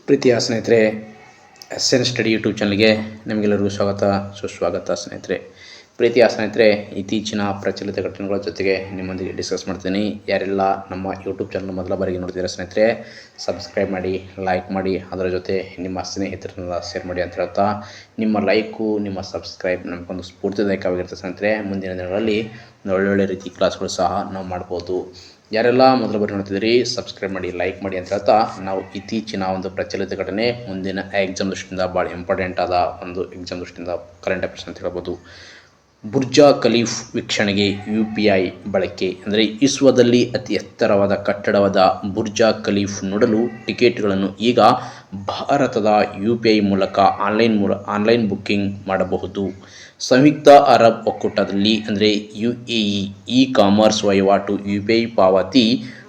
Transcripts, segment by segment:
ಪ್ರೀತಿಯ ಸ್ನೇಹಿತರೆ, SN study YouTube ಚಾನಲ್ಗೆ ನಿಮಗೆಲ್ಲರಿಗೂ ಸುಸ್ವಾಗತ ಸ್ನೇಹಿತರೆ. ಪ್ರೀತಿಯ ಸ್ನೇಹಿತರೆ, ಇತ್ತೀಚಿನ ಪ್ರಚಲಿತ ಘಟನೆಗಳ ಜೊತೆಗೆ ನಿಮ್ಮೊಂದಿಗೆ ಡಿಸ್ಕಸ್ ಮಾಡ್ತೀನಿ. ಯಾರೆಲ್ಲ ನಮ್ಮ ಯೂಟ್ಯೂಬ್ ಚಾನಲ್ ಮೊದಲ ಬಾರಿಗೆ ನೋಡ್ತಿದ್ದಾರೆ ಸ್ನೇಹಿತರೆ, ಸಬ್ಸ್ಕ್ರೈಬ್ ಮಾಡಿ, ಲೈಕ್ ಮಾಡಿ, ಅದರ ಜೊತೆ ನಿಮ್ಮ ಸ್ನೇಹಿತರನ್ನೆಲ್ಲ ಶೇರ್ ಮಾಡಿ ಅಂತ ಹೇಳ್ತಾ, ನಿಮ್ಮ ಲೈಕು, ನಿಮ್ಮ ಸಬ್ಸ್ಕ್ರೈಬ್ ನಮಗೊಂದು ಸ್ಫೂರ್ತಿದಾಯಕವಾಗಿರುತ್ತೆ ಸ್ನೇಹಿತರೆ. ಮುಂದಿನ ದಿನಗಳಲ್ಲಿ ಒಳ್ಳೊಳ್ಳೆ ರೀತಿ ಕ್ಲಾಸ್ಗಳು ಸಹ ನಾವು ಮಾಡ್ಬೋದು. ಯಾರೆಲ್ಲ ಮೊದಲು ಬಾರಿ ನೋಡ್ತಿದ್ದೀರಿ, ಸಬ್ಸ್ಕ್ರೈಬ್ ಮಾಡಿ, ಲೈಕ್ ಮಾಡಿ ಅಂತ ಹೇಳ್ತಾ, ನಾವು ಇತ್ತೀಚಿನ ಒಂದು ಪ್ರಚಲಿತ ಘಟನೆ, ಮುಂದಿನ ಎಕ್ಸಾಮ್ ದೃಷ್ಟಿಯಿಂದ ಭಾಳ ಇಂಪಾರ್ಟೆಂಟ್ ಆದ ಒಂದು ಎಕ್ಸಾಮ್ ದೃಷ್ಟಿಯಿಂದ ಕರೆಂಟ್ ಅಫೇರ್ಸ್ ಅಂತ ಹೇಳ್ಬೋದು. ಬುರ್ಜ್ ಖಲೀಫ್ ವೀಕ್ಷಣೆಗೆ UPI ಬಳಕೆ. ಅಂದರೆ ವಿಶ್ವದಲ್ಲಿ ಅತಿ ಎತ್ತರವಾದ ಕಟ್ಟಡವಾದ ಬುರ್ಜ್ ಖಲೀಫ್ ನೋಡಲು ಟಿಕೆಟ್ಗಳನ್ನು ಈಗ ಭಾರತದ UPI ಮೂಲಕ ಆನ್ಲೈನ್ ಬುಕ್ಕಿಂಗ್ ಮಾಡಬಹುದು. ಸಂಯುಕ್ತ ಅರಬ್ ಒಕ್ಕೂಟದಲ್ಲಿ ಅಂದರೆ UAE ಇ ಕಾಮರ್ಸ್ ವಹಿವಾಟು UPI ಪಾವತಿ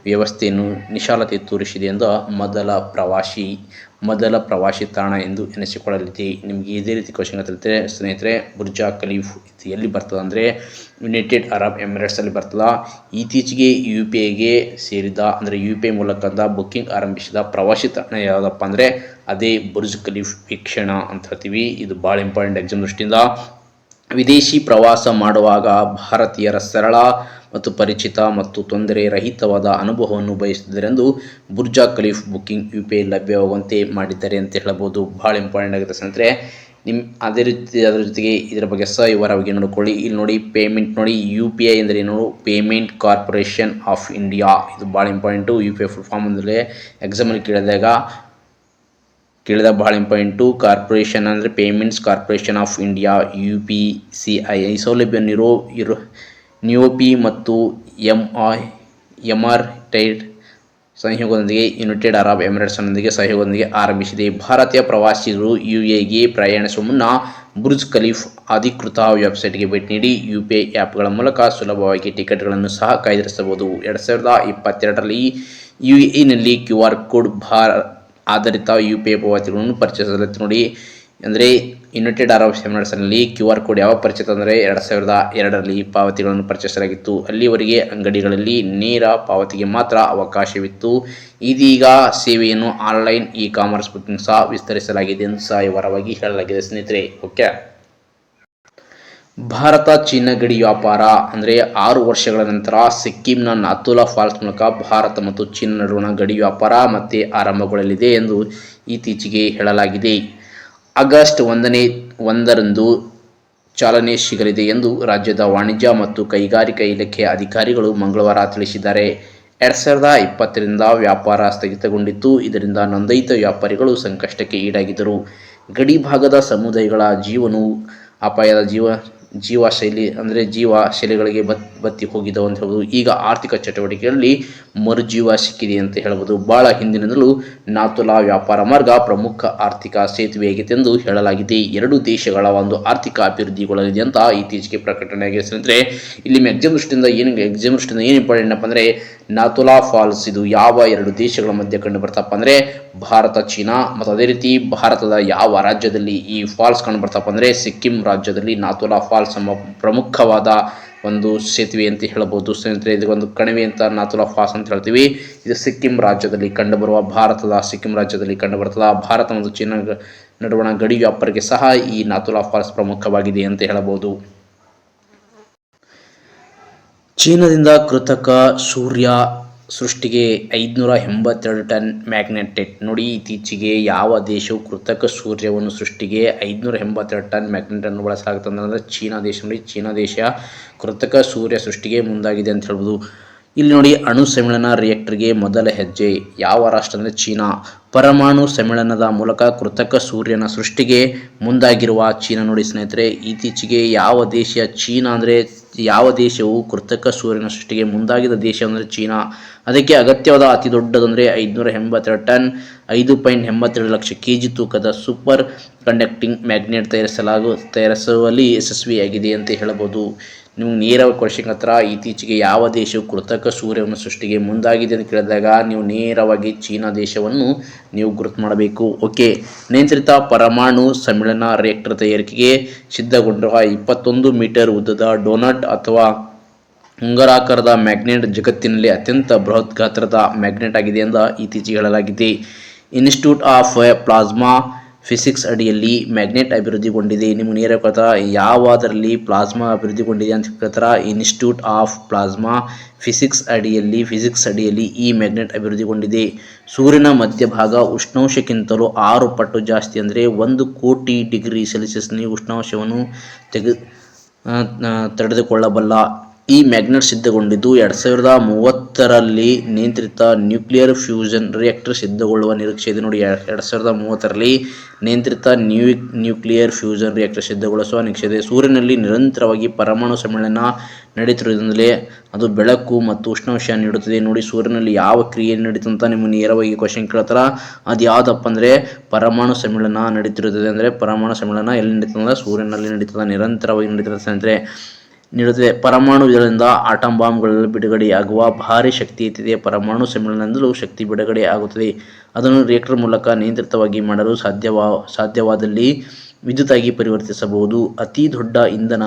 ವ್ಯವಸ್ಥೆಯನ್ನು ವಿಶಾಲತೆ ತೋರಿಸಿದೆ ಎಂದು ಮೊದಲ ಪ್ರವಾಸಿ ತಾಣ ಎಂದು ಎನಿಸಿಕೊಳ್ಳಲಿದೆ. ನಿಮಗೆ ಇದೇ ರೀತಿ ಕ್ವಶನ್ ಹೇಳ್ತಾರೆ ಸ್ನೇಹಿತರೆ. ಬುರ್ಜ್ ಖಲೀಫ್ ಇದು ಎಲ್ಲಿ ಬರ್ತದೆ ಅಂದರೆ ಯುನೈಟೆಡ್ ಅರಬ್ ಎಮಿರೇಟ್ಸಲ್ಲಿ ಬರ್ತದೆ. ಇತ್ತೀಚೆಗೆ UPIಗೆ ಸೇರಿದ ಅಂದರೆ UPI ಮೂಲಕದ ಬುಕ್ಕಿಂಗ್ ಆರಂಭಿಸಿದ ಪ್ರವಾಸಿ ತಾಣ ಯಾವುದಪ್ಪ ಅಂದರೆ ಅದೇ ಬುರ್ಜ್ ಖಲೀಫ್ ವೀಕ್ಷಣೆ ಅಂತ ಹೇಳ್ತೀವಿ. ಇದು ಭಾಳ ಇಂಪಾರ್ಟೆಂಟ್ ಎಕ್ಸಾಮ್ ದೃಷ್ಟಿಯಿಂದ. ವಿದೇಶಿ ಪ್ರವಾಸ ಮಾಡುವಾಗ ಭಾರತೀಯರ ಸರಳ ಮತ್ತು ಪರಿಚಿತ ಮತ್ತು ತೊಂದರೆ ರಹಿತವಾದ ಅನುಭವವನ್ನು ಬಯಸುತ್ತಿದ್ದರೆಂದು ಬುರ್ಜ್ ಖಲೀಫ್ ಬುಕ್ಕಿಂಗ್ UPI ಲಭ್ಯವಾಗುವಂತೆ ಮಾಡಿದ್ದಾರೆ ಅಂತ ಹೇಳ್ಬೋದು. ಭಾಳ ಇಂಪಾರ್ಟೆಂಟ್ ಆಗುತ್ತೆ ಸ್ನೇಹಿತರೆ. ಅದೇ ರೀತಿ ಅದರ ಜೊತೆಗೆ ಇದರ ಬಗ್ಗೆ ವಿವರವಾಗಿ ನೋಡ್ಕೊಳ್ಳಿ. ಇಲ್ಲಿ ನೋಡಿ, ಪೇಮೆಂಟ್ ನೋಡಿ, UPI ಅಂದರೆ ಏನು? Payment corporation of India. ಇದು ಭಾಳ ಇಂಪಾರ್ಟೆಂಟು. UPI ಫುಲ್ ಫಾರ್ಮ್ ಅಂದರೆ ಎಕ್ಸಾಮಲ್ಲಿ ಕೇಳಿದ ಭಾಳ ಇಂಪಾರ್ಟೆಂಟು. ಕಾರ್ಪೊರೇಷನ್ ಅಂದರೆ payments corporation of India, UPCI. ಈ ಸೌಲಭ್ಯವನ್ನು NIOP ಮತ್ತು ಎಮರ್ಟೈಡ್ ಸಹಯೋಗದೊಂದಿಗೆ ಯುನೈಟೆಡ್ ಅರಬ್ ಎಮಿರೇಟ್ಸ್ನೊಂದಿಗೆ ಸಹಯೋಗದೊಂದಿಗೆ ಆರಂಭಿಸಿದೆ. ಭಾರತೀಯ ಪ್ರವಾಸಿಗರು UAEಗೆ ಪ್ರಯಾಣಿಸುವ ಮುನ್ನ ಬುರ್ಜ್ ಖಲೀಫ್ ಅಧಿಕೃತ ವೆಬ್ಸೈಟ್ಗೆ ಭೇಟಿ ನೀಡಿ UPI ಆ್ಯಪ್ಗಳ ಮೂಲಕ ಸುಲಭವಾಗಿ ಟಿಕೆಟ್ಗಳನ್ನು ಸಹ ಕಾಯ್ದಿರಿಸಬಹುದು. 2022ರಲ್ಲಿ UAEನಲ್ಲಿ QR ಕೋಡ್ ಆಧಾರಿತ UPI ಪಾವತಿಗಳನ್ನು ಪರಿಚಯಿಸಲಾಯಿತು. ನೋಡಿ, ಅಂದರೆ ಯುನೈಟೆಡ್ ಅರಬ್ ಎಮಿರೇಟ್ಸ್ನಲ್ಲಿ QR ಕೋಡ್ ಯಾವ ಪರಿಚಿತ ಅಂದರೆ 2002ರಲ್ಲಿ ಪಾವತಿಗಳನ್ನು ಪರಿಚಯಿಸಲಾಗಿತ್ತು. ಅಲ್ಲಿವರೆಗೆ ಅಂಗಡಿಗಳಲ್ಲಿ ನೇರ ಪಾವತಿಗೆ ಮಾತ್ರ ಅವಕಾಶವಿತ್ತು. ಇದೀಗ ಸೇವೆಯನ್ನು ಆನ್ಲೈನ್ ಇ ಕಾಮರ್ಸ್ ಬುಕ್ಕಿಂಗ್ ಸಹ ವಿಸ್ತರಿಸಲಾಗಿದೆ ಎಂದು ಸಹ ವಿವರವಾಗಿ ಹೇಳಲಾಗಿದೆ ಸ್ನೇಹಿತರೆ. ಓಕೆ. ಭಾರತ ಚೀನಾ ಗಡಿ ವ್ಯಾಪಾರ ಅಂದರೆ 6 ವರ್ಷಗಳ ನಂತರ ಸಿಕ್ಕಿಂನ ನಾಥುಲಾ ಫಾಲ್ಸ್ ಮೂಲಕ ಭಾರತ ಮತ್ತು ಚೀನಾ ನಡುವಣ ಗಡಿ ವ್ಯಾಪಾರ ಮತ್ತೆ ಆರಂಭಗೊಳ್ಳಲಿದೆ ಎಂದು ಇತ್ತೀಚೆಗೆ ಹೇಳಲಾಗಿದೆ. ಆಗಸ್ಟ್ 1ರಂದು ಚಾಲನೆ ಸಿಗಲಿದೆ ಎಂದು ರಾಜ್ಯದ ವಾಣಿಜ್ಯ ಮತ್ತು ಕೈಗಾರಿಕಾ ಇಲಾಖೆಯ ಅಧಿಕಾರಿಗಳು ಮಂಗಳವಾರ ತಿಳಿಸಿದ್ದಾರೆ. 2020ರಿಂದ ವ್ಯಾಪಾರ ಸ್ಥಗಿತಗೊಂಡಿತ್ತು. ಇದರಿಂದ ನೋಂದಾಯಿತ ವ್ಯಾಪಾರಿಗಳು ಸಂಕಷ್ಟಕ್ಕೆ ಈಡಾಗಿದ್ದರು. ಗಡಿ ಭಾಗದ ಸಮುದಾಯಗಳ ಜೀವನವು ಅಪಾಯದ ಜೀವಶೈಲಿಗಳಿಗೆ ಬತ್ತಿ ಹೋಗಿದ್ದವು ಅಂತ ಹೇಳ್ಬೋದು. ಈಗ ಆರ್ಥಿಕ ಚಟುವಟಿಕೆಗಳಲ್ಲಿ ಮರುಜೀವ ಸಿಕ್ಕಿದೆ ಅಂತ ಹೇಳ್ಬೋದು. ಭಾಳ ಹಿಂದಿನಿಂದಲೂ ನಾಥುಲಾ ವ್ಯಾಪಾರ ಮಾರ್ಗ ಪ್ರಮುಖ ಆರ್ಥಿಕ ಸೇತುವೆಯಾಗಿದೆ ಎಂದು ಹೇಳಲಾಗಿದೆ. ಎರಡು ದೇಶಗಳ ಒಂದು ಆರ್ಥಿಕ ಅಭಿವೃದ್ಧಿಗೊಳ್ಳಲಿದೆ ಅಂತ ಇತ್ತೀಚೆಗೆ ಪ್ರಕಟಣೆಯಾಗಿದೆ ಸ್ನೇಹಿತರೆ. ಇಲ್ಲಿ ಎಕ್ಸಾಮ್ ದೃಷ್ಟಿಯಿಂದ ಏನು ಇಂಪಾರ್ಟೆಂಟ್ ಅಪ್ಪ ಅಂದರೆ ನಾಥುಲಾ ಫಾಲ್ಸ್ ಇದು ಯಾವ ಎರಡು ದೇಶಗಳ ಮಧ್ಯೆ ಕಂಡು ಬರ್ತಪ್ಪ ಅಂದರೆ ಭಾರತ ಚೀನಾ. ಮತ್ತು ಅದೇ ರೀತಿ ಭಾರತದ ಯಾವ ರಾಜ್ಯದಲ್ಲಿ ಈ ಫಾಲ್ಸ್ ಕಂಡು ಬರ್ತಪ್ಪ ಅಂದರೆ ಸಿಕ್ಕಿಂ ರಾಜ್ಯದಲ್ಲಿ ನಾಥುಲಾ ಫಾಲ್ಸ್ ಎಂಬ ಪ್ರಮುಖವಾದ ಒಂದು ಸೇತುವೆ ಅಂತ ಹೇಳಬಹುದು ಸ್ನೇಹಿತರೆ. ಇದು ಒಂದು ಕಣಿವೆ ಅಂತ ನಾಥುಲಾ ಫಾಲ್ಸ್ ಅಂತ ಹೇಳ್ತೀವಿ. ಇದು ಸಿಕ್ಕಿಂ ರಾಜ್ಯದಲ್ಲಿ ಕಂಡುಬರುವ ಸಿಕ್ಕಿಂ ರಾಜ್ಯದಲ್ಲಿ ಕಂಡುಬರ್ತದ. ಭಾರತ ಮತ್ತು ಚೀನಾ ನಡುವಣ ಗಡಿ ವ್ಯಾಪಾರಕ್ಕೆ ಸಹ ಈ ನಾಥುಲಾ ಫಾಲ್ಸ್ ಪ್ರಮುಖವಾಗಿದೆ ಅಂತ ಹೇಳಬಹುದು. ಚೀನಾದಿಂದ ಕೃತಕ ಸೂರ್ಯ ಸೃಷ್ಟಿಗೆ 582 ಟನ್ ಮ್ಯಾಗ್ನೆಟೈಟ್. ನೋಡಿ, ಇತ್ತೀಚೆಗೆ ಯಾವ ದೇಶವು ಕೃತಕ ಸೂರ್ಯವನ್ನು ಸೃಷ್ಟಿಗೆ 582 ಟನ್ ಮ್ಯಾಗ್ನೆಟನ್ನು ಬಳಸಲಾಗುತ್ತದೆ ಅಂದರೆ ಚೀನಾ ದೇಶ. ನೋಡಿ, ಚೀನಾ ದೇಶ ಕೃತಕ ಸೂರ್ಯ ಸೃಷ್ಟಿಗೆ ಮುಂದಾಗಿದೆ ಅಂತ ಹೇಳ್ಬೋದು. ಇಲ್ಲಿ ನೋಡಿ, ಅಣು ಸಮ್ಮಿಳನ ರಿಯಾಕ್ಟರ್ಗೆ ಮೊದಲ ಹೆಜ್ಜೆ ಯಾವ ರಾಷ್ಟ್ರ ಅಂದರೆ ಚೀನಾ. ಪರಮಾಣು ಸಮ್ಮಿಳನದ ಮೂಲಕ ಕೃತಕ ಸೂರ್ಯನ ಸೃಷ್ಟಿಗೆ ಮುಂದಾಗಿರುವ ಚೀನಾ. ನೋಡಿ ಸ್ನೇಹಿತರೆ, ಇತ್ತೀಚೆಗೆ ಯಾವ ದೇಶವು ಕೃತಕ ಸೂರ್ಯನ ಸೃಷ್ಟಿಗೆ ಮುಂದಾಗಿದ ದೇಶ ಅಂದರೆ ಚೀನಾ. ಅದಕ್ಕೆ ಅಗತ್ಯವಾದ ಅತಿ ದೊಡ್ಡದಂದರೆ 582 ಟನ್ 5.82 ಲಕ್ಷ kg ತೂಕದ ಸೂಪರ್ ಕಂಡಕ್ಟಿಂಗ್ ಮ್ಯಾಗ್ನೆಟ್ ತಯಾರಿಸುವಲ್ಲಿ ಯಶಸ್ವಿಯಾಗಿದೆ ಅಂತ ಹೇಳಬಹುದು. ನಿಮ್ಗೆ ನೇರವಾಗಿ ಕ್ವಶನ್ ಹತ್ರ ಇತ್ತೀಚೆಗೆ ಯಾವ ದೇಶವು ಕೃತಕ ಸೂರ್ಯವನ್ನು ಸೃಷ್ಟಿಗೆ ಮುಂದಾಗಿದೆ ಅಂತ ಕೇಳಿದಾಗ ನೀವು ನೇರವಾಗಿ ಚೀನಾ ದೇಶವನ್ನು ನೀವು ಗುರುತು ಮಾಡಬೇಕು. ಓಕೆ. ನಿಯಂತ್ರಿತ ಪರಮಾಣು ಸಮ್ಮಿಳನ ರಿಯಾಕ್ಟರ್ ತಯಾರಿಕೆಗೆ ಸಿದ್ಧಗೊಂಡಿರುವ 21 ಮೀಟರ್ ಉದ್ದದ ಡೋನಟ್ ಅಥವಾ ಉಂಗುರಾಕಾರದ ಮ್ಯಾಗ್ನೆಟ್ ಜಗತ್ತಿನಲ್ಲಿ ಅತ್ಯಂತ ಬೃಹತ್ ಗಾತ್ರದ ಮ್ಯಾಗ್ನೆಟ್ ಆಗಿದೆ ಎಂದು ಇತ್ತೀಚೆಗೆ ಹೇಳಲಾಗಿದೆ. ಇನ್ಸ್ಟಿಟ್ಯೂಟ್ ಆಫ್ ಪ್ಲಾಸ್ಮಾ ಫಿಸಿಕ್ಸ್ ಅಡಿಯಲ್ಲಿ ಮ್ಯಾಗ್ನೆಟ್ ಅಭಿವೃದ್ಧಿಗೊಂಡಿದೆ. ನಿಮ್ಗೆ ನೇರ ಕೇಳ್ತಾರ ಯಾವುದರಲ್ಲಿ ಪ್ಲಾಸ್ಮಾ ಅಭಿವೃದ್ಧಿಗೊಂಡಿದೆ ಅಂತ ಕೇಳ್ತಾರ. ಇನ್ಸ್ಟಿಟ್ಯೂಟ್ ಆಫ್ ಪ್ಲಾಸ್ಮಾ ಫಿಸಿಕ್ಸ್ ಅಡಿಯಲ್ಲಿ ಈ ಮ್ಯಾಗ್ನೆಟ್ ಅಭಿವೃದ್ಧಿಗೊಂಡಿದೆ. ಸೂರ್ಯನ ಮಧ್ಯಭಾಗ ಉಷ್ಣಾಂಶಕ್ಕಿಂತಲೂ 6 ಪಟ್ಟು ಜಾಸ್ತಿ ಅಂದರೆ 1 ಕೋಟಿ ಡಿಗ್ರಿ ಸೆಲ್ಸಿಯಸ್ನಲ್ಲಿ ಉಷ್ಣಾಂಶವನ್ನು ತಡೆದುಕೊಳ್ಳಬಲ್ಲ. ಈ ಮ್ಯಾಗ್ನೆಟ್ ಸಿದ್ಧಗೊಂಡಿದ್ದು 2030ರಲ್ಲಿ ನಿಯಂತ್ರಿತ ನ್ಯೂಕ್ಲಿಯರ್ ಫ್ಯೂಷನ್ ರಿಯಾಕ್ಟರ್ ಸಿದ್ಧಗೊಳ್ಳುವ ನಿರೀಕ್ಷೆ ಇದೆ. ನೋಡಿ, 2030ರಲ್ಲಿ ನಿಯಂತ್ರಿತ ನ್ಯೂಕ್ಲಿಯರ್ ಫ್ಯೂಷನ್ ರಿಯಾಕ್ಟರ್ ಸಿದ್ಧಗೊಳಿಸುವ ನಿರೀಕ್ಷೆ ಇದೆ. ಸೂರ್ಯನಲ್ಲಿ ನಿರಂತರವಾಗಿ ಪರಮಾಣು ಸಮ್ಮಿಳನ ನಡೆಯುತ್ತಿರುವುದರಿಂದಲೇ ಅದು ಬೆಳಕು ಮತ್ತು ಉಷ್ಣಾಂಶ ನೀಡುತ್ತದೆ. ನೋಡಿ, ಸೂರ್ಯನಲ್ಲಿ ಯಾವ ಕ್ರಿಯೆ ನಡೀತಂತ ನಿಮಗೆ ನೇರವಾಗಿ ಕ್ವಶನ್ ಕೇಳ್ತಾರ. ಅದು ಯಾವುದಪ್ಪ ಅಂದರೆ ಪರಮಾಣು ಸಮ್ಮಿಳನ ನಡೀತಿರುತ್ತದೆ. ಅಂದರೆ ಪರಮಾಣು ಸಮ್ಮಿಳನ ಎಲ್ಲಿ ನಡೀತದೆ? ಸೂರ್ಯನಲ್ಲಿ ನಡೀತದೆ, ನಿರಂತರವಾಗಿ ನಡೀತದೆ ನೀಡುತ್ತದೆ. ಪರಮಾಣು ಇದರಿಂದ ಆಟಮ್ ಬಾಂಬ್ಗಳಲ್ಲಿ ಬಿಡುಗಡೆಯಾಗುವ ಭಾರಿ ಶಕ್ತಿ ಇರುತ್ತದೆ. ಪರಮಾಣು ಸಮ್ಮಿಳನದಿಂದಲೂ ಶಕ್ತಿ ಬಿಡುಗಡೆ ಆಗುತ್ತದೆ. ಅದನ್ನು ರಿಯಾಕ್ಟರ್ ಮೂಲಕ ನಿಯಂತ್ರಿತವಾಗಿ ಮಾಡಲು ಸಾಧ್ಯವಾದಲ್ಲಿ ವಿದ್ಯುತ್ತಾಗಿ ಪರಿವರ್ತಿಸಬಹುದು. ಅತಿ ದೊಡ್ಡ ಇಂಧನ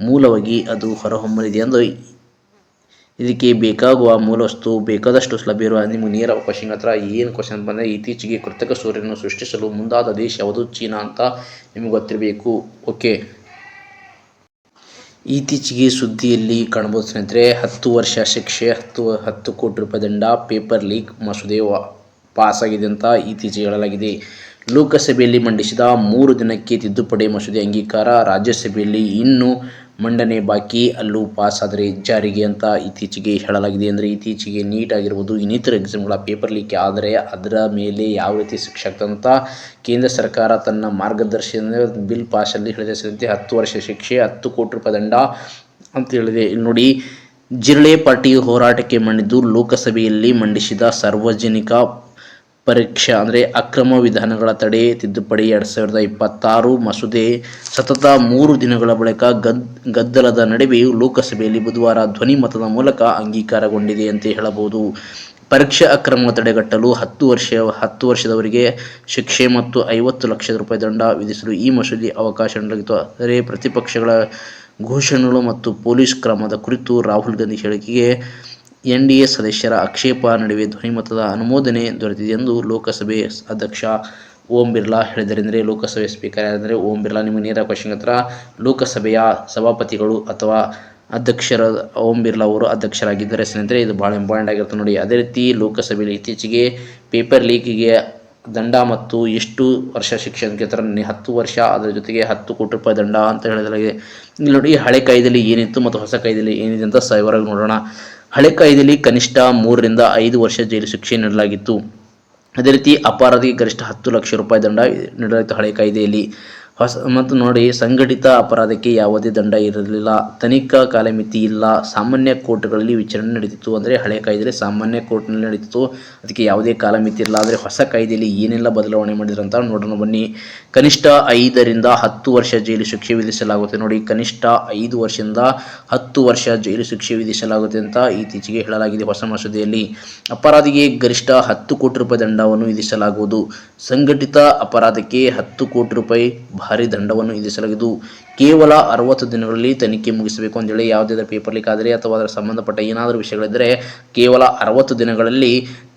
ಮೂಲವಾಗಿ ಅದು ಹೊರಹೊಮ್ಮಲಿದೆ ಎಂದು ಇದಕ್ಕೆ ಬೇಕಾಗುವ ಮೂಲವಸ್ತು ಬೇಕಾದಷ್ಟು ಲಭ್ಯವಿರುವ. ನಿಮಗೆ ನೇರ ಕ್ವಶನ್ ಹತ್ರ ಏನು ಕ್ವಶನ್ ಬಂದರೆ ಇತ್ತೀಚೆಗೆ ಕೃತಕ ಸೂರ್ಯನನ್ನು ಸೃಷ್ಟಿಸಲು ಮುಂದಾದ ದೇಶ ಯಾವುದು? ಚೀನಾ ಅಂತ ನಿಮಗೆ ಗೊತ್ತಿರಬೇಕು. ಓಕೆ, ಇತ್ತೀಚೆಗೆ ಸುದ್ದಿಯಲ್ಲಿ ಕಾಣಬಹುದು ಸ್ನೇಹಿತರೆ, 10 ವರ್ಷ ಶಿಕ್ಷೆ, 10 ಕೋಟಿ ರೂಪಾಯಿ ದಂಡ, ಪೇಪರ್ ಲೀಕ್ ಮಸೂದೆ ಪಾಸ್ ಆಗಿದೆ ಅಂತ ಇತ್ತೀಚೆಗೆ ಹೇಳಲಾಗಿದೆ. ಲೋಕಸಭೆಯಲ್ಲಿ ಮಂಡಿಸಿದ 3 ದಿನಕ್ಕೆ ತಿದ್ದುಪಡಿ ಮಸೂದೆ ಅಂಗೀಕಾರ, ರಾಜ್ಯಸಭೆಯಲ್ಲಿ ಇನ್ನೂ ಮಂಡನೆ ಬಾಕಿ, ಅಲ್ಲೂ ಪಾಸ್ ಆದರೆ ಜಾರಿಗೆ ಅಂತ ಇತ್ತೀಚೆಗೆ ಹೇಳಲಾಗಿದೆ. ಅಂದರೆ ಇತ್ತೀಚೆಗೆ ನೀಟ್ ಆಗಿರ್ಬೋದು, ಇನ್ನಿತರ ಎಕ್ಸಾಮ್ಗಳ ಪೇಪರ್ ಲೀಕ್ ಆದರೆ ಅದರ ಮೇಲೆ ಯಾವ ರೀತಿ ಶಿಕ್ಷೆ ಆಗ್ತದೆ ಅಂತ ಕೇಂದ್ರ ಸರ್ಕಾರ ತನ್ನ ಮಾರ್ಗದರ್ಶನ ಬಿಲ್ ಪಾಸಲ್ಲಿ ಹೇಳಿದೆ. 10 ವರ್ಷ ಶಿಕ್ಷೆ, 10 ಕೋಟಿ ರೂಪಾಯಿ ದಂಡ ಅಂತ ಹೇಳಿದೆ. ಇಲ್ಲಿ ನೋಡಿ, ಜಿರಳೆ ಪಾರ್ಟಿ ಹೋರಾಟಕ್ಕೆ ಮಣಿದು ಲೋಕಸಭೆಯಲ್ಲಿ ಮಂಡಿಸಿದ ಸಾರ್ವಜನಿಕ ಪರೀಕ್ಷಾ ಅಂದರೆ ಅಕ್ರಮ ವಿಧಾನಗಳ ತಡೆ ತಿದ್ದುಪಡಿ 2026 ಮಸೂದೆ ಸತತ 3 ದಿನಗಳ ಬಳಿಕ ಗದ್ದಲದ ನಡುವೆಯೂ ಲೋಕಸಭೆಯಲ್ಲಿ ಬುಧವಾರ ಧ್ವನಿ ಮತದ ಮೂಲಕ ಅಂಗೀಕಾರಗೊಂಡಿದೆ ಅಂತ ಹೇಳಬಹುದು. ಪರೀಕ್ಷಾ ಅಕ್ರಮ ತಡೆಗಟ್ಟಲು 10 ವರ್ಷದವರೆಗೆ ಶಿಕ್ಷೆ ಮತ್ತು 50 ಲಕ್ಷ ರೂಪಾಯಿ ದಂಡ ವಿಧಿಸಲು ಈ ಮಸೂದೆ ಅವಕಾಶ ನೀಡಲಾಗಿತ್ತು. ಆದರೆ ಪ್ರತಿಪಕ್ಷಗಳ ಘೋಷಣೆಗಳು ಮತ್ತು ಪೊಲೀಸ್ ಕ್ರಮದ ಕುರಿತು ರಾಹುಲ್ ಗಾಂಧಿ ಹೇಳಿಕೆಗೆ ಎನ್ಡಿಎ ಸದಸ್ಯರ ಆಕ್ಷೇಪ ನಡುವೆ ಧ್ವನಿಮತದ ಅನುಮೋದನೆ ದೊರೆತಿದೆ ಎಂದು ಲೋಕಸಭೆ ಅಧ್ಯಕ್ಷ ಓಂ ಬಿರ್ಲಾ ಹೇಳಿದ್ದಾರೆ. ಅಂದರೆ ಲೋಕಸಭೆ ಸ್ಪೀಕರ್ ಯಾರಂದರೆ ಓಂ ಬಿರ್ಲಾ. ನಿಮಗೆ ನೇರ ಕ್ವಶನ್ ಹತ್ರ ಲೋಕಸಭೆಯ ಸಭಾಪತಿಗಳು ಅಥವಾ ಅಧ್ಯಕ್ಷರ ಓಂ ಬಿರ್ಲಾ ಅವರು ಅಧ್ಯಕ್ಷರಾಗಿದ್ದಾರೆ ಸ್ನೇಹಿತರೆ. ಇದು ಭಾಳ ಇಂಪಾರ್ಟೆಂಟ್ ಆಗಿರುತ್ತೆ ನೋಡಿ. ಅದೇ ರೀತಿ ಲೋಕಸಭೆಯಲ್ಲಿ ಇತ್ತೀಚೆಗೆ ಪೇಪರ್ ಲೀಕಿಗೆ ದಂಡ ಮತ್ತು ಎಷ್ಟು ವರ್ಷ ಶಿಕ್ಷೆ ಅಂತ ಕೇಳ್ತಾರೆ. 10 ವರ್ಷ, ಅದರ ಜೊತೆಗೆ 10 ಕೋಟಿ ರೂಪಾಯಿ ದಂಡ ಅಂತ ಹೇಳಲಾಗಿದೆ. ಇಲ್ಲಿ ನೋಡಿ, ಹಳೆ ಕಾಯ್ದೆಯಲ್ಲಿ ಏನಿತ್ತು ಮತ್ತು ಹೊಸ ಕಾಯ್ದೆಯಲ್ಲಿ ಏನಿದೆ ಅಂತ ಸವಿವರವಾಗಿ ನೋಡೋಣ. ಹಳೆ ಕಾಯ್ದೆಯಲ್ಲಿ ಕನಿಷ್ಠ 3 ರಿಂದ 5 ವರ್ಷ ಜೈಲು ಶಿಕ್ಷೆ ನೀಡಲಾಗಿತ್ತು. ಅದೇ ರೀತಿ ಅಪರಾಧಿಗೆ ಗರಿಷ್ಠ 10 ಲಕ್ಷ ರೂಪಾಯಿ ದಂಡ ನೀಡಲಾಗಿತ್ತು ಹಳೆ ಕಾಯ್ದೆಯಲ್ಲಿ. ಮತ್ತು ನೋಡಿ, ಸಂಘಟಿತ ಅಪರಾಧಕ್ಕೆ ಯಾವುದೇ ದಂಡ ಇರಲಿಲ್ಲ, ತನಿಖಾ ಕಾಲಮಿತಿ ಇಲ್ಲ, ಸಾಮಾನ್ಯ ಕೋರ್ಟ್ಗಳಲ್ಲಿ ವಿಚಾರಣೆ ನಡೀತಿತ್ತು. ಅಂದರೆ ಹಳೆ ಕಾಯ್ದೆಯಲ್ಲಿ ಸಾಮಾನ್ಯ ಕೋರ್ಟ್ನಲ್ಲಿ ನಡೀತಿತ್ತು, ಅದಕ್ಕೆ ಯಾವುದೇ ಕಾಲಮಿತಿ ಇಲ್ಲ. ಆದರೆ ಹೊಸ ಕಾಯ್ದೆಯಲ್ಲಿ ಏನೆಲ್ಲ ಬದಲಾವಣೆ ಮಾಡಿದ್ರು ಅಂತ ನೋಡೋಣ ಬನ್ನಿ. ಕನಿಷ್ಠ 5 ರಿಂದ 10 ವರ್ಷ ಜೈಲು ಶಿಕ್ಷೆ ವಿಧಿಸಲಾಗುತ್ತೆ. ನೋಡಿ, ಕನಿಷ್ಠ 5 ವರ್ಷದಿಂದ 10 ವರ್ಷ ಜೈಲು ಶಿಕ್ಷೆ ವಿಧಿಸಲಾಗುತ್ತೆ ಅಂತ ಇತ್ತೀಚೆಗೆ ಹೇಳಲಾಗಿದೆ ಹೊಸ ಮಸೂದೆಯಲ್ಲಿ. ಅಪರಾಧಿಗೆ ಗರಿಷ್ಠ 10 ಕೋಟಿ ರೂಪಾಯಿ ದಂಡವನ್ನು ವಿಧಿಸಲಾಗುವುದು. ಸಂಘಟಿತ ಅಪರಾಧಕ್ಕೆ 10 ಕೋಟಿ ರೂಪಾಯಿ ಭಾರಿ ದಂಡವನ್ನು ವಿಧಿಸಲಾಗಿದ್ದು, ಕೇವಲ 60 ದಿನಗಳಲ್ಲಿ ತನಿಖೆ ಮುಗಿಸಬೇಕು ಅಂತೇಳಿ. ಯಾವುದಾದ್ರೂ ಪೇಪರ್ ಲೀಕ್ ಆದರೆ ಅಥವಾ ಅದರ ಸಂಬಂಧಪಟ್ಟ ಏನಾದರೂ ವಿಷಯಗಳಿದ್ದರೆ ಕೇವಲ 60 ದಿನಗಳಲ್ಲಿ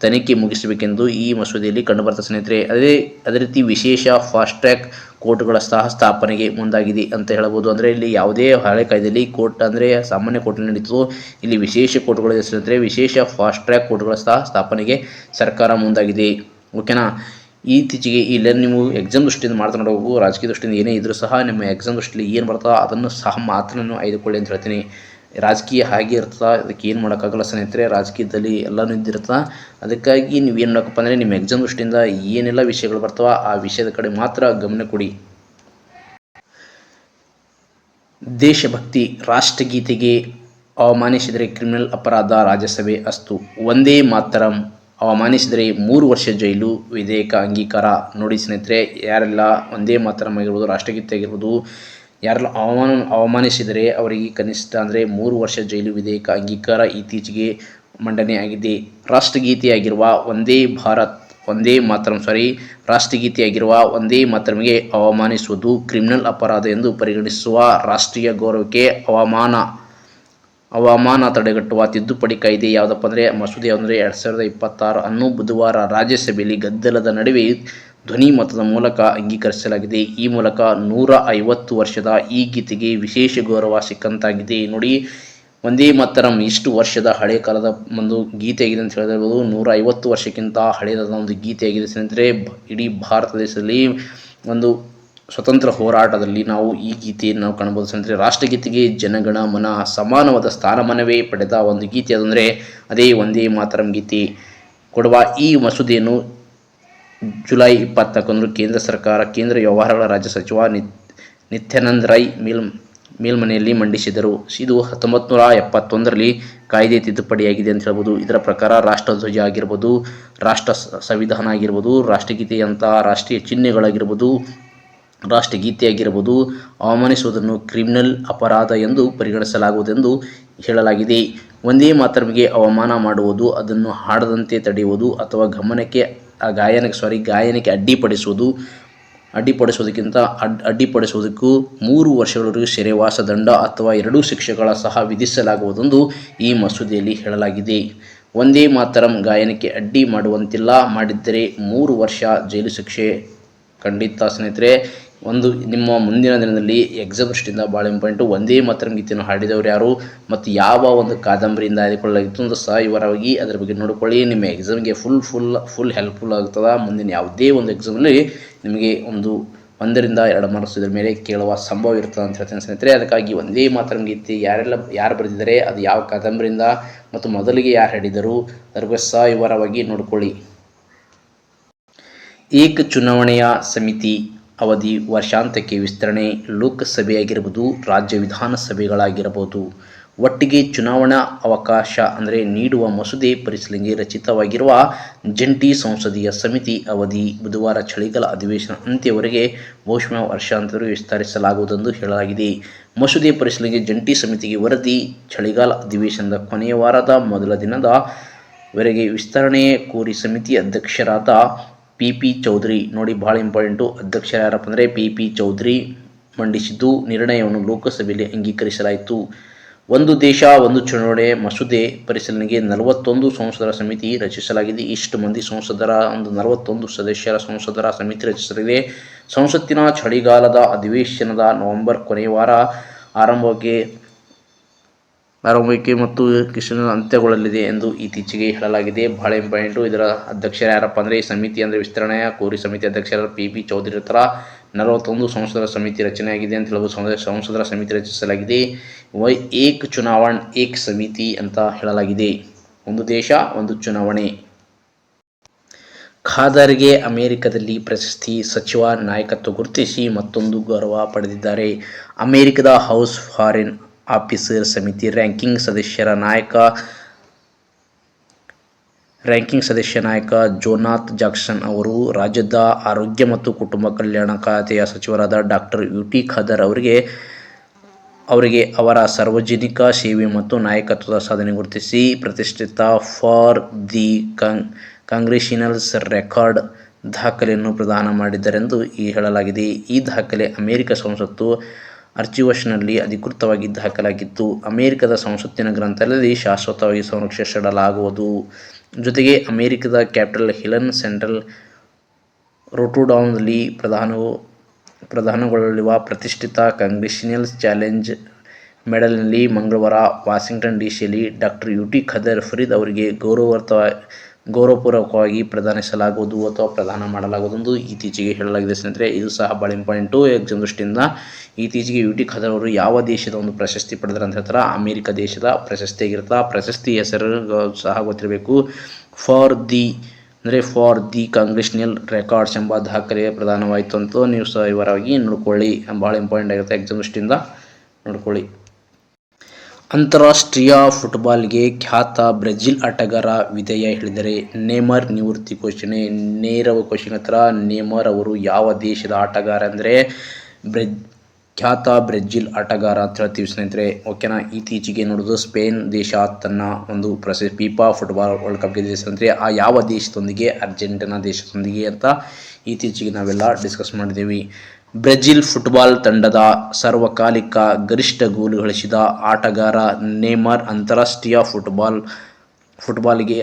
ತನಿಖೆ ಮುಗಿಸಬೇಕೆಂದು ಈ ಮಸೂದೆಯಲ್ಲಿ ಕಂಡುಬರ್ತದೆ ಸ್ನೇಹಿತರೆ. ಅದೇ ರೀತಿ ವಿಶೇಷ ಫಾಸ್ಟ್ ಟ್ರ್ಯಾಕ್ ಕೋರ್ಟ್ಗಳ ಸ್ಥಾಪನೆಗೆ ಮುಂದಾಗಿದೆ ಅಂತ ಹೇಳಬಹುದು. ಅಂದರೆ ಇಲ್ಲಿ ಯಾವುದೇ ಹಳೆ ಕಾಯ್ದೆಯಲ್ಲಿ ಕೋರ್ಟ್ ಅಂದರೆ ಸಾಮಾನ್ಯ ಕೋರ್ಟ್ ನಡೀತದೋ, ಇಲ್ಲಿ ವಿಶೇಷ ಕೋರ್ಟ್ಗಳ ಸ್ನೇಹಿತರೆ, ವಿಶೇಷ ಫಾಸ್ಟ್ ಟ್ರ್ಯಾಕ್ ಕೋರ್ಟ್ಗಳ ಸ್ಥಾಪನೆಗೆ ಸರ್ಕಾರ ಮುಂದಾಗಿದೆ. ಓಕೆನಾ. ಇತ್ತೀಚೆಗೆ ಇಲ್ಲ ನೀವು ಎಕ್ಸಾಮ್ ದೃಷ್ಟಿಯಿಂದ ಮಾತನಾಡಬೇಕು, ರಾಜಕೀಯ ದೃಷ್ಟಿಯಿಂದ ಏನೇ ಇದ್ರೂ ಸಹ ನಿಮ್ಮ ಎಕ್ಸಾಮ್ ದೃಷ್ಟಿಯಲ್ಲಿ ಏನು ಬರ್ತೋ ಅದನ್ನು ಸಹ ಮಾತ್ರ ನಾನು ಆಯ್ದುಕೊಳ್ಳಿ ಅಂತ ಹೇಳ್ತೀನಿ. ರಾಜಕೀಯ ಹಾಗೆ ಇರ್ತದೆ, ಅದಕ್ಕೆ ಏನು ಮಾಡೋಕ್ಕಾಗಲ್ಲ ಸ್ನೇಹಿತರೆ. ರಾಜಕೀಯದಲ್ಲಿ ಎಲ್ಲನೂ ಇದ್ದಿರ್ತದೆ. ಅದಕ್ಕಾಗಿ ನೀವು ಏನು ಮಾಡಬೇಕಪ್ಪ ಅಂದರೆ ನಿಮ್ಮ ಎಕ್ಸಾಮ್ ದೃಷ್ಟಿಯಿಂದ ಏನೆಲ್ಲ ವಿಷಯಗಳು ಬರ್ತಾವ ಆ ವಿಷಯದ ಕಡೆ ಮಾತ್ರ ಗಮನ ಕೊಡಿ. ದೇಶಭಕ್ತಿ ರಾಷ್ಟ್ರಗೀತೆಗೆ ಅವಮಾನಿಸಿದರೆ ಕ್ರಿಮಿನಲ್ ಅಪರಾಧ, ರಾಜ್ಯಸಭೆ ಅಸ್ತು. ಒಂದೇ ಮಾತರಂ ಅವಮಾನಿಸಿದರೆ 3 ವರ್ಷ ಜೈಲು, ವಿಧೇಯಕ ಅಂಗೀಕಾರ. ನೋಡಿ ಸ್ನೇಹಿತರೆ, ಯಾರೆಲ್ಲ ಒಂದೇ ಮಾತರಂ ಆಗಿರ್ಬೋದು, ರಾಷ್ಟ್ರಗೀತೆ ಆಗಿರ್ಬೋದು, ಯಾರೆಲ್ಲ ಅವಮಾನಿಸಿದರೆ ಅವರಿಗೆ ಕನಿಷ್ಠ ಅಂದರೆ 3 ವರ್ಷ ಜೈಲು, ವಿಧೇಯಕ ಅಂಗೀಕಾರ ಇತ್ತೀಚೆಗೆ ಮಂಡನೆ ಆಗಿದೆ. ರಾಷ್ಟ್ರಗೀತೆಯಾಗಿರುವ ರಾಷ್ಟ್ರಗೀತೆಯಾಗಿರುವ ಒಂದೇ ಮಾತರಂಗೆ ಅವಮಾನಿಸುವುದು ಕ್ರಿಮಿನಲ್ ಅಪರಾಧ ಎಂದು ಪರಿಗಣಿಸುವ ರಾಷ್ಟ್ರೀಯ ಗೌರವಕ್ಕೆ ಅವಮಾನ ಹವಾಮಾನ ತಡೆಗಟ್ಟುವ ತಿದ್ದುಪಡಿ ಕಾಯ್ದೆ ಯಾವುದಪ್ಪ ಅಂದರೆ ಮಸೂದೆ ಅಂದರೆ 2026 ಅನ್ನು ಬುಧವಾರ ರಾಜ್ಯಸಭೆಯಲ್ಲಿ ಗದ್ದಲದ ನಡುವೆ ಧ್ವನಿ ಮತದ ಮೂಲಕ ಅಂಗೀಕರಿಸಲಾಗಿದೆ. ಈ ಮೂಲಕ 150 ವರ್ಷದ ಈ ಗೀತೆಗೆ ವಿಶೇಷ ಗೌರವ ಸಿಕ್ಕಂತಾಗಿದೆ. ನೋಡಿ, ವಂದೇ ಮಾತರಂ ಇಷ್ಟು ವರ್ಷದ ಹಳೆ ಕಾಲದ ಒಂದು ಗೀತೆಯಾಗಿದೆ ಅಂತ ಹೇಳಿರ್ಬೋದು. 150 ವರ್ಷಕ್ಕಿಂತ ಹಳೆಯದಾದ ಒಂದು ಗೀತೆಯಾಗಿದೆ ಸ್ನೇಹಿತರೆ. ಇಡೀ ಭಾರತ ದೇಶದಲ್ಲಿ ಒಂದು ಸ್ವತಂತ್ರ ಹೋರಾಟದಲ್ಲಿ ನಾವು ಈ ಗೀತೆಯನ್ನು ನಾವು ಕಾಣಬಹುದು ಸ್ನೇಹಿತರೆ. ರಾಷ್ಟ್ರಗೀತೆಗೆ ಜನಗಣ ಮನ ಸಮಾನವಾದ ಸ್ಥಾನಮಾನವೇ ಪಡೆದ ಒಂದು ಗೀತೆ ಅದಂದರೆ ಅದೇ ವಂದೇ ಮಾತರಂ ಗೀತೆ ಕೊಡುವ ಈ ಮಸೂದೆಯನ್ನು ಜುಲೈ 24 ಕೇಂದ್ರ ಸರ್ಕಾರ ಕೇಂದ್ರ ವ್ಯವಹಾರಗಳ ರಾಜ್ಯ ಸಚಿವ ನಿತ್ಯಾನಂದ ರೈ ಮೇಲ್ಮನೆಯಲ್ಲಿ ಮಂಡಿಸಿದರು. ಇದು 1971ರಲ್ಲಿ ಕಾಯ್ದೆ ತಿದ್ದುಪಡಿಯಾಗಿದೆ ಅಂತ ಹೇಳ್ಬೋದು. ಇದರ ಪ್ರಕಾರ ರಾಷ್ಟ್ರಧ್ವಜ ಆಗಿರ್ಬೋದು, ರಾಷ್ಟ್ರ ಸಂವಿಧಾನ ಆಗಿರ್ಬೋದು, ರಾಷ್ಟ್ರಗೀತೆಯಂತಹ ರಾಷ್ಟ್ರೀಯ ಚಿಹ್ನೆಗಳಾಗಿರ್ಬೋದು, ರಾಷ್ಟ್ರಗೀತೆಯಾಗಿರ್ಬೋದು ಅವಮಾನಿಸುವುದನ್ನು ಕ್ರಿಮಿನಲ್ ಅಪರಾಧ ಎಂದು ಪರಿಗಣಿಸಲಾಗುವುದೆಂದು ಹೇಳಲಾಗಿದೆ. ವಂದೇ ಮಾತರಂಗೆ ಅವಮಾನ ಮಾಡುವುದು, ಅದನ್ನು ಹಾಡದಂತೆ ತಡೆಯುವುದು ಅಥವಾ ಗಾಯನಕ್ಕೆ ಅಡ್ಡಿಪಡಿಸುವುದಕ್ಕೂ 3 ವರ್ಷಗಳವರೆಗೂ ಸೆರೆವಾಸ ದಂಡ ಅಥವಾ 2 ಶಿಕ್ಷೆಗಳ ಸಹ ವಿಧಿಸಲಾಗುವುದೆಂದು ಈ ಮಸೂದೆಯಲ್ಲಿ ಹೇಳಲಾಗಿದೆ. ವಂದೇ ಮಾತರಂ ಗಾಯನಕ್ಕೆ ಅಡ್ಡಿ ಮಾಡುವಂತಿಲ್ಲ, ಮಾಡಿದ್ದರೆ 3 ವರ್ಷ ಜೈಲು ಶಿಕ್ಷೆ ಖಂಡಿತ ಸ್ನೇಹಿತರೆ. ನಿಮ್ಮ ಮುಂದಿನ ದಿನದಲ್ಲಿ ಎಕ್ಸಾಮ್ ದೃಷ್ಟಿಯಿಂದ ಭಾಳ ಇಂಪಾರ್ಟೆಂಟು. ವಂದೇ ಮಾತರಂ ಗೀತೆಯನ್ನು ಹಾಡಿದವರು ಯಾರು ಮತ್ತು ಯಾವ ಒಂದು ಕಾದಂಬರಿಯಿಂದ ಆಯ್ದುಕೊಳ್ಳಲಾಗಿತ್ತು ಅಂತ ಸಹ ವಿವರವಾಗಿ ಅದರ ಬಗ್ಗೆ ನೋಡಿಕೊಳ್ಳಿ. ನಿಮ್ಮ ಎಕ್ಸಾಮ್ಗೆ ಫುಲ್ ಹೆಲ್ಪ್ಫುಲ್ ಆಗ್ತದೆ. ಮುಂದಿನ ಯಾವುದೇ ಒಂದು ಎಕ್ಸಾಮಲ್ಲಿ ನಿಮಗೆ 1ರಿಂದ 2 ಮಾರ್ಕ್ಸ್ ಇದರ ಮೇಲೆ ಕೇಳುವ ಸಂಭವ ಇರ್ತದೆ ಅಂತ ಹೇಳ್ತೇನೆ ಸ್ನೇಹಿತರೆ. ಅದಕ್ಕಾಗಿ ವಂದೇ ಮಾತರಂ ಗೀತೆ ಯಾರು ಬರೆದಿದ್ದಾರೆ, ಅದು ಯಾವ ಕಾದಂಬರಿಯಿಂದ ಮತ್ತು ಮೊದಲಿಗೆ ಯಾರು ಹಾಡಿದರು ಅದರ ಬಗ್ಗೆ ಸಹ ವಿವರವಾಗಿ ನೋಡಿಕೊಳ್ಳಿ. ಏಕ ಚುನಾವಣೆಯ ಸಮಿತಿ ಅವಧಿ ವರ್ಷಾಂತ್ಯಕ್ಕೆ ವಿಸ್ತರಣೆ. ಲೋಕಸಭೆಯಾಗಿರ್ಬೋದು, ರಾಜ್ಯ ವಿಧಾನಸಭೆಗಳಾಗಿರಬಹುದು ಒಟ್ಟಿಗೆ ಚುನಾವಣಾ ಅವಕಾಶ ನೀಡುವ ಮಸೂದೆ ಪರಿಶೀಲನೆಗೆ ರಚಿತವಾಗಿರುವ ಜಂಟಿ ಸಂಸದೀಯ ಸಮಿತಿ ಅವಧಿ ಬುಧವಾರ ಚಳಿಗಾಲ ಅಧಿವೇಶನ ಅಂತ್ಯವರೆಗೆ ಬಹುಶಃ ವರ್ಷಾಂತ್ಯವರೆಗೆ ವಿಸ್ತರಿಸಲಾಗುವುದೆಂದು ಹೇಳಲಾಗಿದೆ. ಮಸೂದೆ ಪರಿಶೀಲನೆಗೆ ಜಂಟಿ ಸಮಿತಿಗೆ ವರದಿ ಚಳಿಗಾಲ ಅಧಿವೇಶನದ ಕೊನೆಯ ವಾರದ ಮೊದಲ ದಿನದ ವರೆಗೆ ವಿಸ್ತರಣೆ ಕೋರಿ ಸಮಿತಿ ಅಧ್ಯಕ್ಷರಾದ ಪಿ ಚೌಧರಿ, ನೋಡಿ ಭಾಳ ಇಂಪಾರ್ಟೆಂಟು, ಅಧ್ಯಕ್ಷರು ಯಾರಪ್ಪ ಅಂದರೆ ಪಿ ಚೌಧರಿ ಮಂಡಿಸಿದ್ದು ನಿರ್ಣಯವನ್ನು ಲೋಕಸಭೆಯಲ್ಲಿ ಅಂಗೀಕರಿಸಲಾಯಿತು. ಒಂದು ದೇಶ ಒಂದು ಚುನಾವಣೆ ಮಸೂದೆ ಪರಿಶೀಲನೆಗೆ 41 ಸಂಸದರ ಸಮಿತಿ ರಚಿಸಲಾಗಿದೆ. ಇಷ್ಟು ಮಂದಿ ಸಂಸದರ 41 ಸದಸ್ಯರ ಸಂಸದರ ಸಮಿತಿ ರಚಿಸಲಾಗಿದೆ. ಸಂಸತ್ತಿನ ಚಳಿಗಾಲದ ಅಧಿವೇಶನದ ನವೆಂಬರ್ ಕೊನೆಯ ವಾರ ಆರಂಭಕ್ಕೆ ಮತ್ತು ಕೃಷ್ಣನ ಅಂತ್ಯಗೊಳ್ಳಲಿದೆ ಎಂದು ಇತ್ತೀಚೆಗೆ ಹೇಳಲಾಗಿದೆ. ಬಹಳ ಇಂಪಾರ್ಟೆಂಟು. ಇದರ ಅಧ್ಯಕ್ಷರು ಯಾರಪ್ಪ ಅಂದರೆ ಈ ಸಮಿತಿ ವಿಸ್ತರಣೆಯ ಕೋರಿ ಸಮಿತಿ ಅಧ್ಯಕ್ಷರ ಪಿ ಚೌಧರಿ ಇರ್ತಾರ. 41 ಸಂಸದರ ಸಮಿತಿ ರಚನೆಯಾಗಿದೆ ಅಂತ ಹೇಳ್ಬೋದು. ಸಂಸದರ ಸಮಿತಿ ರಚಿಸಲಾಗಿದೆ. ಏಕ್ ಚುನಾವಣ್ ಏಕ್ ಸಮಿತಿ ಅಂತ ಹೇಳಲಾಗಿದೆ. ಒಂದು ದೇಶ ಒಂದು ಚುನಾವಣೆ. ಖಾದರ್ಗೆ ಅಮೆರಿಕದಲ್ಲಿ ಪ್ರಶಸ್ತಿ, ಸಚಿವ ನಾಯಕತ್ವ ಗುರುತಿಸಿ ಮತ್ತೊಂದು ಗೌರವ ಪಡೆದಿದ್ದಾರೆ. ಅಮೆರಿಕದ ಹೌಸ್ ಫಾರಿನ್ ಆಫೀಸರ್ ಸಮಿತಿ ರ್ಯಾಂಕಿಂಗ್ ಸದಸ್ಯ ನಾಯಕ ಜೋನಾಥ್ ಜಾಕ್ಸನ್ ಅವರು ರಾಜ್ಯದ ಆರೋಗ್ಯ ಮತ್ತು ಕುಟುಂಬ ಕಲ್ಯಾಣ ಖಾತೆಯ ಸಚಿವರಾದ ಡಾಕ್ಟರ್ ಯುಟಿ ಖಾದರ್ ಅವರಿಗೆ ಅವರ ಸಾರ್ವಜನಿಕ ಸೇವೆ ಮತ್ತು ನಾಯಕತ್ವದ ಸಾಧನೆ ಗುರುತಿಸಿ ಪ್ರತಿಷ್ಠಿತ ಫಾರ್ ದಿ ಕಾಂಗ್ರೆಷನಲ್ ರೆಕಾರ್ಡ್ ದಾಖಲೆಯನ್ನು ಪ್ರದಾನ ಮಾಡಿದ್ದಾರೆಂದು ಹೇಳಲಾಗಿದೆ. ಈ ದಾಖಲೆ ಅಮೆರಿಕ ಸಂಸತ್ತು ಆರ್ಚಿವ್ಸ್ನಲ್ಲಿ ಅಧಿಕೃತವಾಗಿ ದಾಖಲಾಗಿತ್ತು. ಅಮೆರಿಕದ ಸಂಸತ್ತಿನ ಗ್ರಂಥಾಲಯದಲ್ಲಿ ಶಾಶ್ವತವಾಗಿ ಸಂರಕ್ಷಿಸಿಡಲಾಗುವುದು. ಜೊತೆಗೆ ಅಮೆರಿಕದ ಕ್ಯಾಪಿಟಲ್ ಹಿಲ್ ಸೆಂಟ್ರಲ್ ರೋಟರ್ಡಾಮ್ನಲ್ಲಿ ಪ್ರದಾನಗೊಳ್ಳಲಿರುವ ಪ್ರತಿಷ್ಠಿತ ಕಾಂಗ್ರೆಷನಲ್ ಚಾಲೆಂಜ್ ಮೆಡಲ್ನಲ್ಲಿ ಮಂಗಳವಾರ ವಾಷಿಂಗ್ಟನ್ ಡಿಸಿಯಲ್ಲಿ ಡಾಕ್ಟರ್ ಯುಟಿ ಖಾದರ್ ಫರೀದ್ ಅವರಿಗೆ ಗೌರವಪೂರ್ವಕವಾಗಿ ಪ್ರದಾನಿಸಲಾಗುವುದು ಅಥವಾ ಪ್ರದಾನ ಮಾಡಲಾಗುವುದು ಎಂದು ಇತ್ತೀಚೆಗೆ ಹೇಳಲಾಗಿದೆ ಸ್ನೇಹಿತರೆ. ಇದು ಸಹ ಭಾಳ ಇಂಪಾರ್ಟೆಂಟು ಎಕ್ಸಾಮ್ ದೃಷ್ಟಿಯಿಂದ. ಇತ್ತೀಚೆಗೆ ಯುಟಿ ಖಾದರ್ ಅವರು ಯಾವ ದೇಶದ ಒಂದು ಪ್ರಶಸ್ತಿ ಪಡೆದಾರೆ ಅಂತ ಹೇಳ್ತಾರೆ, ಅಮೆರಿಕ ದೇಶದ ಪ್ರಶಸ್ತಿ ಆಗಿರುತ್ತೆ. ಆ ಪ್ರಶಸ್ತಿ ಹೆಸರು ಸಹ ಗೊತ್ತಿರಬೇಕು. ಫಾರ್ ದಿ ಕಾಂಗ್ರೆಷನಲ್ ರೆಕಾರ್ಡ್ಸ್ ಎಂಬ ದಾಖಲೆ ಪ್ರದಾನವಾಯಿತು ಅಂತ ನೀವು ಸಹ ವಿವರವಾಗಿ ನೋಡ್ಕೊಳ್ಳಿ. ಭಾಳ ಇಂಪಾರ್ಟೆಂಟ್ ಆಗಿರುತ್ತೆ ಎಕ್ಸಾಮ್ ದೃಷ್ಟಿಯಿಂದ ನೋಡ್ಕೊಳ್ಳಿ. ಅಂತಾರಾಷ್ಟ್ರೀಯ ಫುಟ್ಬಾಲ್ಗೆ ಖ್ಯಾತ ಬ್ರೆಜಿಲ್ ಆಟಗಾರ ವಿದಾಯ ಹೇಳಿದರೆ ನೇಮರ್ ನಿವೃತ್ತಿ ಘೋಷಣೆ. ನೇರ ಕ್ವಶ್ಚನ್ ಹತ್ರ, ನೇಮರ್ ಅವರು ಯಾವ ದೇಶದ ಆಟಗಾರ ಅಂದರೆ ಖ್ಯಾತ ಬ್ರೆಜಿಲ್ ಆಟಗಾರ ಅಂತ ಹೇಳ್ತೀವಿ ಸ್ನೇಹಿತರೆ. ಓಕೆನಾ. ಇತ್ತೀಚೆಗೆ ನೋಡೋದು ಸ್ಪೇನ್ ದೇಶ ತನ್ನ ಒಂದು ಫಿಫಾ ಫುಟ್ಬಾಲ್ ವರ್ಲ್ಡ್ ಕಪ್ ಗೆದ್ದಿದೆ ಸ್ನೇಹಿತರೆ. ಆ ಯಾವ ದೇಶದೊಂದಿಗೆ? ಅರ್ಜೆಂಟೀನಾ ದೇಶದೊಂದಿಗೆ ಅಂತ ಇತ್ತೀಚೆಗೆ ನಾವೆಲ್ಲ ಡಿಸ್ಕಸ್ ಮಾಡಿದ್ದೀವಿ. ಬ್ರೆಜಿಲ್ ಫುಟ್ಬಾಲ್ ತಂಡದ ಸಾರ್ವಕಾಲಿಕ ಗರಿಷ್ಠ ಗೋಲು ಗಳಿಸಿದ ಆಟಗಾರ ನೇಮರ್ ಅಂತಾರಾಷ್ಟ್ರೀಯ ಫುಟ್ಬಾಲ್ಗೆ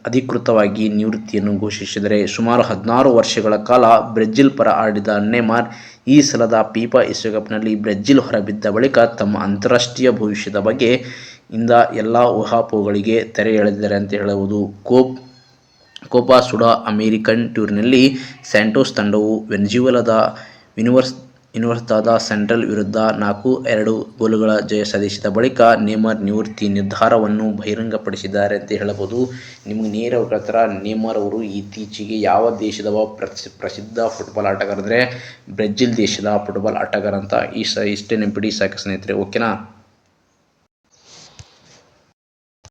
ಅಧಿಕೃತವಾಗಿ ನಿವೃತ್ತಿಯನ್ನು ಘೋಷಿಸಿದರೆ, ಸುಮಾರು 16 ವರ್ಷಗಳ ಕಾಲ ಬ್ರೆಜಿಲ್ ಪರ ಆಡಿದ ನೇಮರ್ ಈ ಸಲದ ಫಿಫಾ ವಿಶ್ವಕಪ್ನಲ್ಲಿ ಬ್ರೆಜಿಲ್ ಹೊರಬಿದ್ದ ಬಳಿಕ ತಮ್ಮ ಅಂತಾರಾಷ್ಟ್ರೀಯ ಭವಿಷ್ಯದ ಬಗ್ಗೆ ಇಂದ ಎಲ್ಲ ಊಹಾಪೋಹಗಳಿಗೆ ತೆರೆ ಎಳೆದಿದ್ದಾರೆ ಅಂತ ಹೇಳಬಹುದು. ಕೋಪಾ ಸುಡ ಅಮೆರಿಕನ್ ಟೂರ್ನಿಯಲ್ಲಿ ಸ್ಯಾಂಟೋಸ್ ತಂಡವು ವೆನೆಜುವೆಲಾದ ಯೂನಿವರ್ಸಿತಾದ ಸೆಂಟ್ರಲ್ ವಿರುದ್ಧ 4-2 ಗೋಲುಗಳ ಜಯ ಸಾಧಿಸಿದ ಬಳಿಕ ನೇಮರ್ ನಿವೃತ್ತಿ ನಿರ್ಧಾರವನ್ನು ಬಹಿರಂಗಪಡಿಸಿದ್ದಾರೆ ಅಂತ ಹೇಳಬಹುದು. ನಿಮಗೆ ನೇರವಾಗಿ ಹೇಳ್ತಾರ, ನೇಮರ್ ಅವರು ಇತ್ತೀಚೆಗೆ ಯಾವ ದೇಶದ ಪ್ರಸಿದ್ಧ ಫುಟ್ಬಾಲ್ ಆಟಗಾರ ಅಂದರೆ ಬ್ರೆಜಿಲ್ ದೇಶದ ಫುಟ್ಬಾಲ್ ಆಟಗಾರ ಅಂತ ಇಷ್ಟೇ ನೆನಪಿಡಿ ಸಾಕು ಸ್ನೇಹಿತರೆ. ಓಕೆನಾ.